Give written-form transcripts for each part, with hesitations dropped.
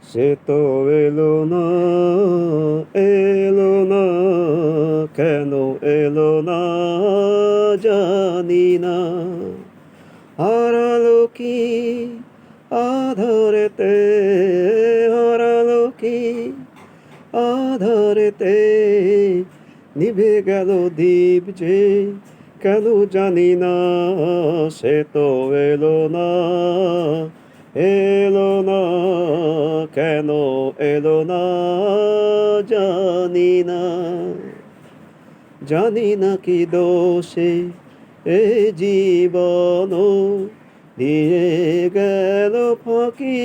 সে তো এলো না, এলো না, কেন এলো না জানি না। হারালো কি আধারেতে, হারালো কি আধারেতে, নিভে গেল দীপ যে কেন জানি না। সে তো এলো না, এলো না, কেন এলো না জানি না। জানি না কি দোষে এ জীবন দিয়ে গেল ফাঁকি।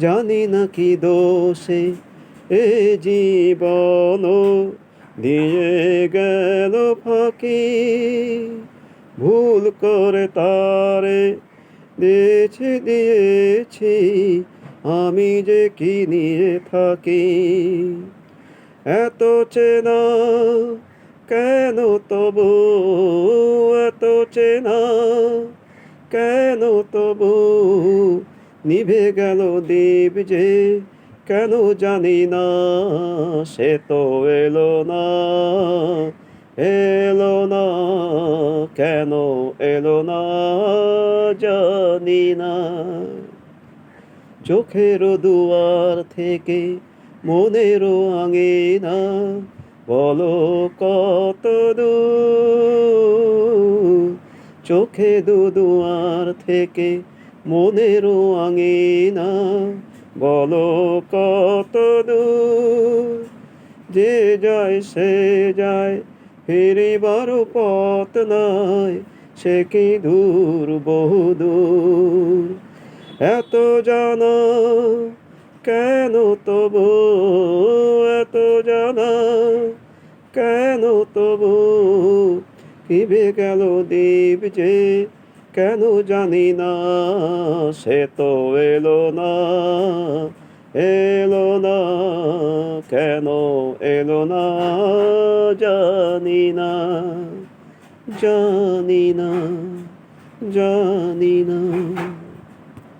জানি না কি দোষে এ জীবন দিয়ে গেল ফাঁকি। ভুল করে তারে দিয়েছি আমি যে কি নিয়ে থাকি। এত চেনা কেন তবু, এত চেনা কেন তবু, নিভে গেল দীপ যে কেন জানি না। সে তো এলো না, এলো না, কেন এলো না জানি না। চোখেরও দুয়ার থেকে মনেরও আঙিনা বলো কত দূর। চোখে দুয়ার থেকে মনেরও আঙিনা বলো কত দূর। যে যায় সে যায়, ফিরিবারও পথ নাই, সে কি দূর বহু দূর। এত জানা কেন তবু, এত জানা কেন তবু, নিভে গেল দীপ যে কেন জানি না। সে তো এলো না, এলো না, কেন এলো না জানি না, জানি না, জানি না।